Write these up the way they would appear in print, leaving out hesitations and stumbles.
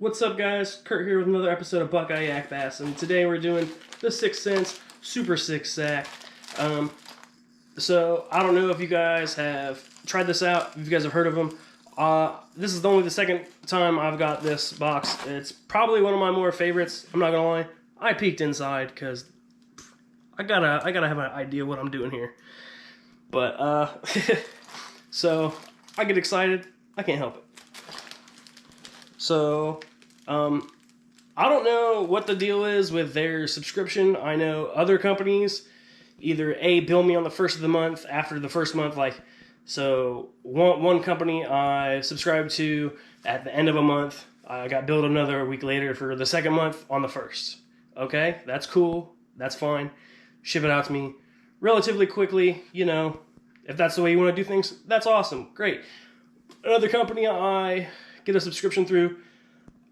What's up, guys? Kurt here with another episode of Buckeye Yak Bass, and today we're doing the 6 cents Super 6 sack. So I don't know if you guys have tried this out, if you guys have heard of them. This is only the second time I've got this box. It's probably one of my more favorites. I'm not gonna lie. I peeked inside because I gotta have an idea what I'm doing here. But so I get excited. I can't help it. So, I don't know what the deal is with their subscription. I know other companies either bill me on the first of the month after the first month. So one company I subscribed to at the end of a month, I got billed another week later for the second month on the first. Okay, that's cool. That's fine. Ship it out to me relatively quickly. You know, if that's the way you want to do things, that's awesome. Great. Another company I get a subscription through,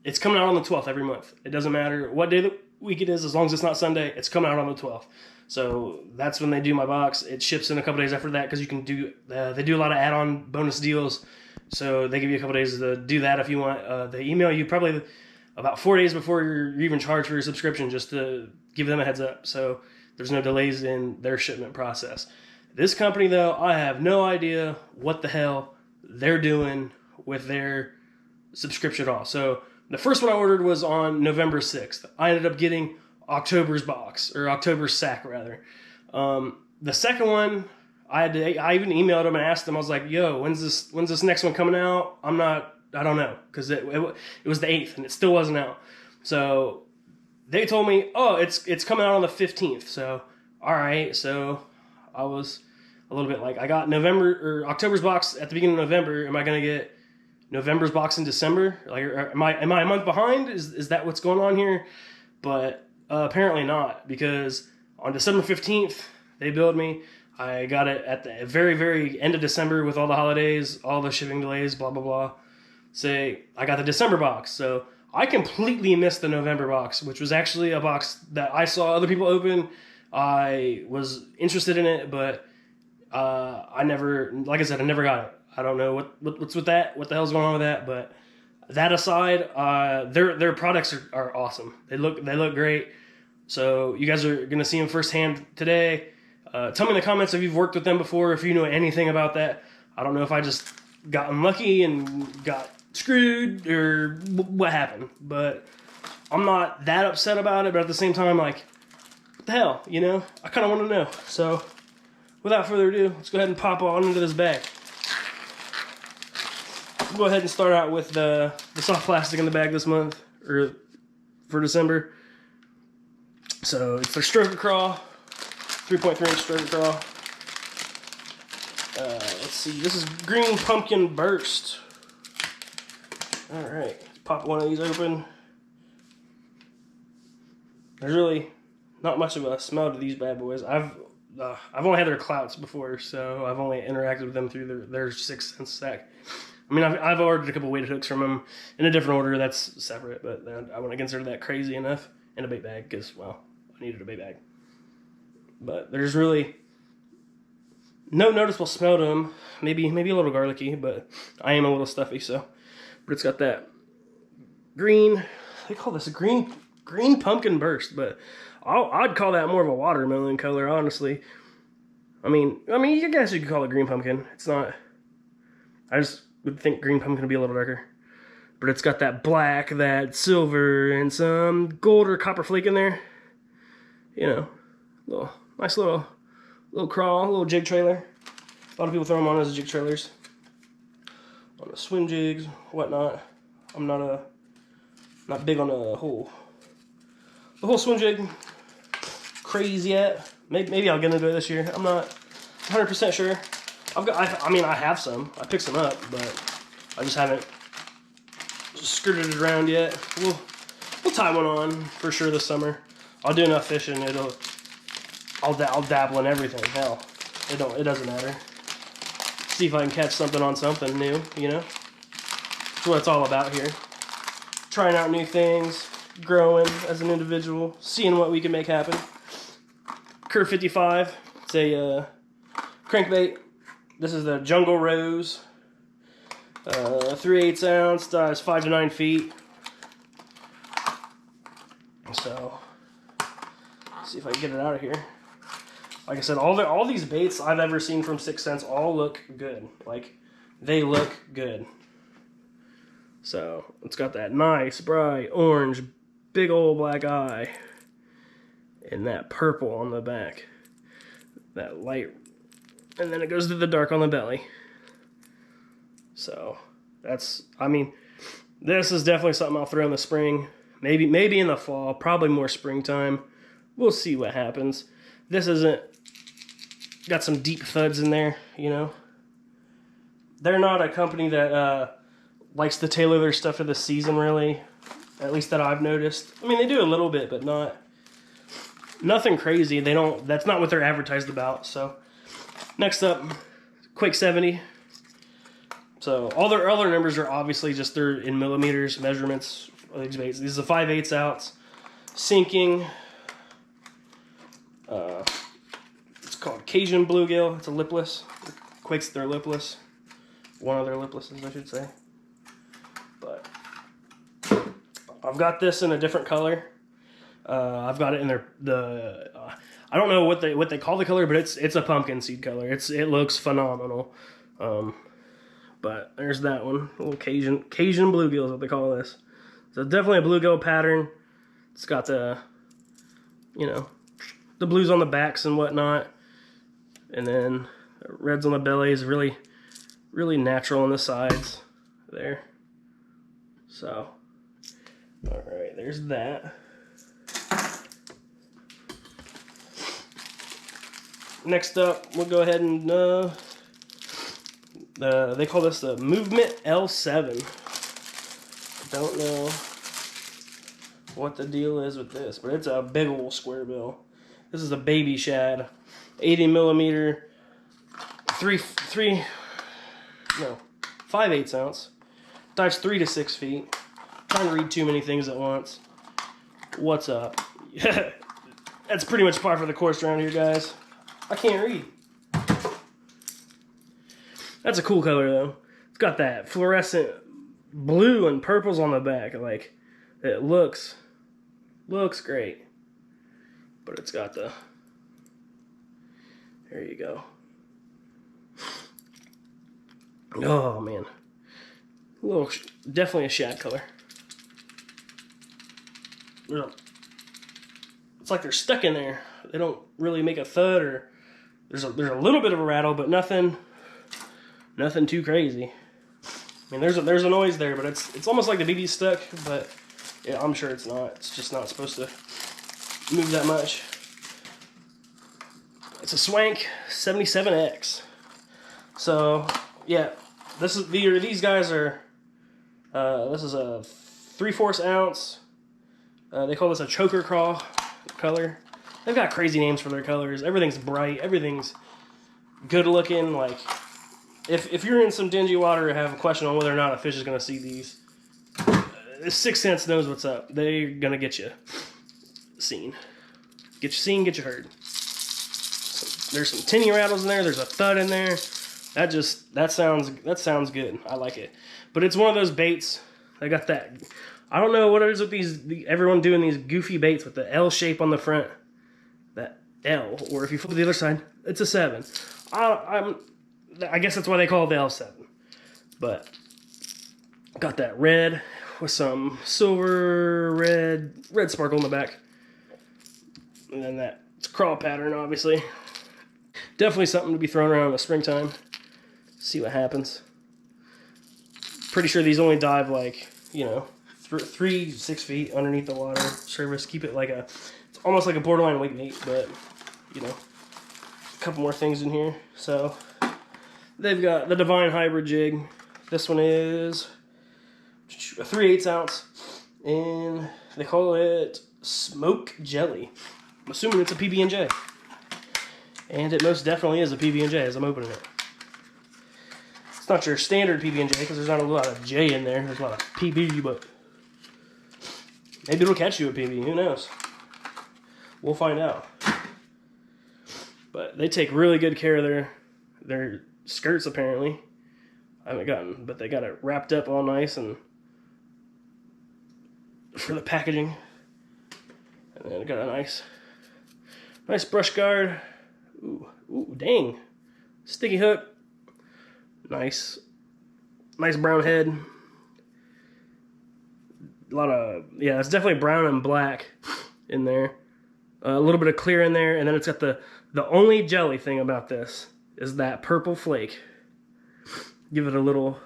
it's coming out on the 12th every month. It doesn't matter what day of the week it is, as long as it's not Sunday, it's coming out on the 12th. So that's when they do my box. It ships in a couple days after that because you can do, they do a lot of add-on bonus deals. So they give you a couple days to do that if you want. They email you probably about 4 days before you're even charged for your subscription, just to give them a heads up. So there's no delays in their shipment process. This company, though, I have no idea what the hell they're doing with their subscription at all. So the first one I ordered was on November 6th. I ended up getting October's box, or October's sack rather. The second one, I even emailed them and asked them. I was like, "Yo, when's this next one coming out?" I don't know, because it was the 8th and it still wasn't out. So they told me, "Oh, it's coming out on the 15th." So all right, so I was a little bit like, I got October's box at the beginning of November. Am I gonna get November's box in December? Like, am I a month behind? Is that what's going on here? But apparently not, because on December 15th they billed me. I got it at the very, very end of December with all the holidays, all the shipping delays, blah blah blah. Say I got the December box, so I completely missed the November box, which was actually a box that I saw other people open. I was interested in it, but I never, like I said, I never got it. I don't know what's with that, what the hell's going on with that, but that aside, their products are awesome. They look great. So you guys are gonna see them firsthand today. Tell me in the comments if you've worked with them before, if you know anything about that. I don't know if I just got unlucky and got screwed or what happened, but I'm not that upset about it. But at the same time, like, what the hell, you know? I kind of want to know. So without further ado, let's go ahead and pop on into this bag. We'll go ahead and start out with the soft plastic in the bag this month, or for December. So it's their stroker craw, 3.3 inch stroker craw. Let's see, this is green pumpkin burst. All right, pop one of these open. There's really not much of a smell to these bad boys. I've only had their clouts before, so I've only interacted with them through their 6 cents sack. I mean, I've ordered a couple weighted hooks from them in a different order. That's separate, but I wouldn't consider that crazy enough. In a bait bag, because, well, I needed a bait bag. But there's really no noticeable smell to them. Maybe a little garlicky, but I am a little stuffy, so. But it's got that green, they call this a green pumpkin burst, but I'd call that more of a watermelon color, honestly. I mean, you guys could call it green pumpkin. It's not. I just would think green pumpkin would be a little darker. But it's got that black, that silver, and some gold or copper flake in there. You know, nice little crawl, little jig trailer. A lot of people throw them on as jig trailers. On the swim jigs, whatnot. I'm not big on the whole swim jig craze yet. Maybe I'll get into it this year. I'm not 100% sure. I have some. I picked some up, but I just haven't skirted it around yet. We'll tie one on for sure this summer. I'll do enough fishing. I'll dabble in everything. Hell, it doesn't matter. See if I can catch something on something new. You know, that's what it's all about here. Trying out new things, growing as an individual, seeing what we can make happen. Curve 55. It's a crankbait. This is the Jungle Rose. 3/8 ounce, dives 5 to 9 feet. So, let's see if I can get it out of here. Like I said, all these baits I've ever seen from 6th Sense all look good. Like, they look good. So, it's got that nice, bright, orange, big old black eye. And that purple on the back. That light. And then it goes to the dark on the belly. So, that's, I mean, this is definitely something I'll throw in the spring. Maybe in the fall. Probably more springtime. We'll see what happens. This isn't... Got some deep thuds in there, you know. They're not a company that likes to tailor their stuff to the season, really. At least that I've noticed. I mean, they do a little bit, but nothing crazy. They don't. That's not what they're advertised about. So, next up, Quake 70. So all their other numbers are obviously just they're in millimeters measurements of these baits. These are 5/8 ounce sinking. It's called Cajun Bluegill. It's a lipless. Quakes, they're lipless. One of their liplesses, I should say. But I've got this in a different color. I've got it in I don't know what they call the color, but it's a pumpkin seed color. It looks phenomenal. But there's that one, a little Cajun Bluegill is what they call this. So definitely a bluegill pattern. It's got the, you know, the blues on the backs and whatnot, and then reds on the belly is really, really natural on the sides there. So, all right, there's that. Next up, we'll go ahead and they call this the Movement L7. Don't know what the deal is with this, but it's a big old square bill. This is a baby shad, 80 millimeter, 5/8 ounce. Dives 3 to 6 feet. Trying to read too many things at once. What's up? That's pretty much par for the course around here, guys. I can't read. That's a cool color, though. It's got that fluorescent blue and purples on the back. Like, it looks great. But it's got the... There you go. Oh, man. Definitely a shad color. It's like they're stuck in there. They don't really make a thud, or there's a little bit of a rattle, but nothing too crazy. I mean, there's a noise there, but it's almost like the BB's stuck, but yeah, I'm sure it's not. It's just not supposed to move that much. It's a Swank 77X. So yeah, these guys are. This is a 3/4 ounce. They call this a choker craw color. They've got crazy names for their colors. Everything's bright. Everything's good looking. Like, if you're in some dingy water and have a question on whether or not a fish is going to see these, 6th Sense knows what's up. They're going to get you seen. Get you seen, get you heard. So there's some tinny rattles in there. There's a thud in there. That sounds good. I like it. But it's one of those baits. I got that. I don't know what it is with everyone doing these goofy baits with the L shape on the front. That L, or if you flip to the other side, it's a 7. I guess that's why they call it the L7. But got that red with some silver red sparkle in the back, and then that crawl pattern, obviously. Definitely something to be thrown around in the springtime. See what happens. Pretty sure these only dive like, 3 to 6 feet underneath the water surface. Keep it like it's almost like a borderline wake bait, but a couple more things in here. So they've got the Divine Hybrid Jig. This one is a 3/8 ounce, and they call it Smoke Jelly. I'm assuming it's a PB&J, and it most definitely is a PB&J as I'm opening it. It's not your standard PB&J because there's not a lot of J in there. There's a lot of PB, but maybe it'll catch you a PB. Who knows? We'll find out. But they take really good care of their skirts, apparently. I haven't gotten, but they got it wrapped up all nice and for the packaging. And then I got a nice brush guard. Ooh, dang. Sticky hook. Nice brown head. A lot of, yeah, it's definitely brown and black in there. A little bit of clear in there, and then it's got the only jelly thing about this is that purple flake. Give it a little,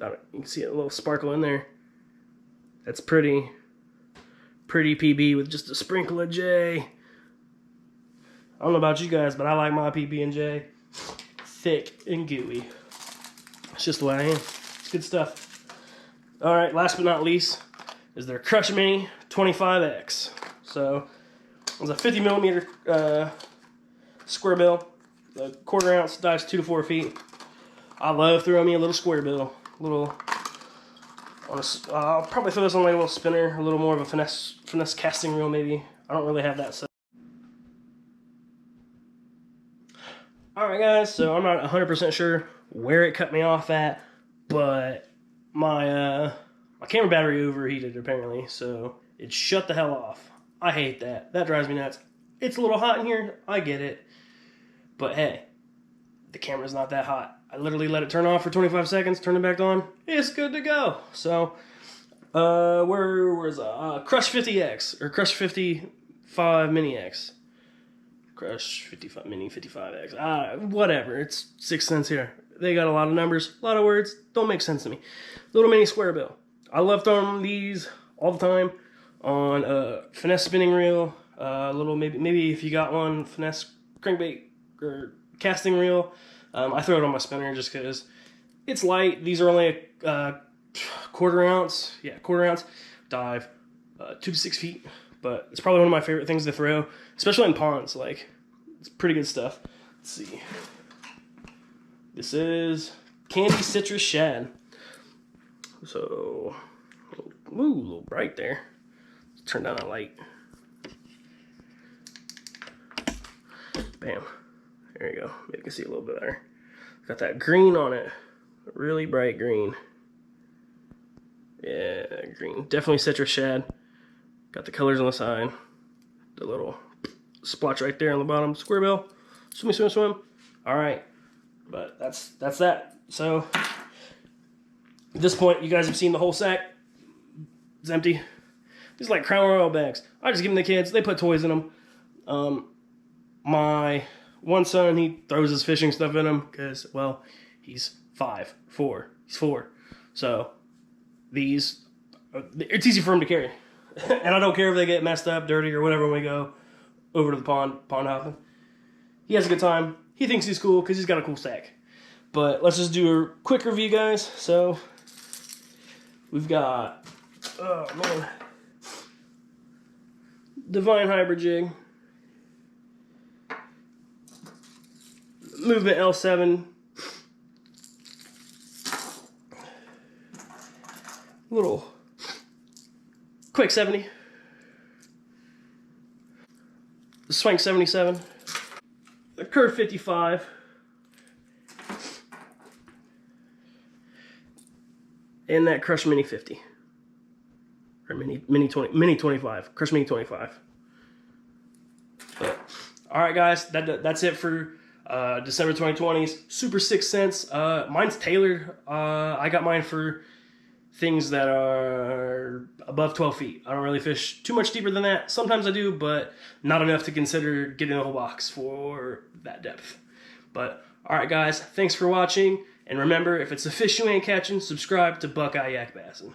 you can see a little sparkle in there. That's pretty PB with just a sprinkle of J. I don't know about you guys, but I like my PB&J thick and gooey. It's just the way I am. It's good stuff. All right, last but not least is their Crush Mini 25X. So it's a 50 millimeter square bill. The 1/4 ounce dives 2 to 4 feet. I love throwing me a little square bill. I'll probably throw this on like a little spinner, a little more of a finesse casting reel maybe. I don't really have that set. Alright guys, so I'm not 100% sure where it cut me off at, but my camera battery overheated apparently, so it shut the hell off. I hate that. That drives me nuts. It's a little hot in here, I get it. But hey, the camera's not that hot. I literally let it turn off for 25 seconds, turn it back on, it's good to go. So, where's Crush 50X, or Crush 55 Mini X. Crush 55 Mini 55X, whatever, it's 6 cents here. They got a lot of numbers, a lot of words, don't make sense to me. Little mini square bill. I love throwing these all the time on a finesse spinning reel, little maybe if you got one, finesse crankbait or casting reel. I throw it on my spinner just because it's light. These are only a 1/4 ounce. Yeah, 1/4 ounce dive, 2 to 6 feet. But it's probably one of my favorite things to throw, especially in ponds. Like, it's pretty good stuff. Let's see. This is Candy Citrus Shad. So, ooh, a little bright there. Let's turn down that light. Bam. There you go. Maybe you can see a little bit better. Got that green on it. Really bright green. Yeah, green. Definitely citrus shad. Got the colors on the side. The little splotch right there on the bottom. Square bill. Swimmy, swim, swim. Alright. But that's that. So, at this point, you guys have seen the whole sack. It's empty. These are like Crown Royal bags. I just give them to the kids. They put toys in them. My one son, he throws his fishing stuff in them because, well, he's 4. He's 4. So, these, it's easy for him to carry. And I don't care if they get messed up, dirty, or whatever when we go over to the pond hopping. He has a good time. He thinks he's cool because he's got a cool sack. But let's just do a quick review, guys. So, we've got, oh man, Divine Hybrid Jig. Movement L7. Little Quick 70. The Swank 77. The Curve 55. And that Crush Mini 50. Or Mini 25. Crush Mini 25. But, alright guys, that's it for December 2020's Super 6 cents. Mine's tailored. I got mine for things that are above 12 feet. I don't really fish too much deeper than that. Sometimes I do, but not enough to consider getting a whole box for that depth. But, alright guys, thanks for watching. And remember, if it's a fish you ain't catching, subscribe to Buckeye Yak Bassin'.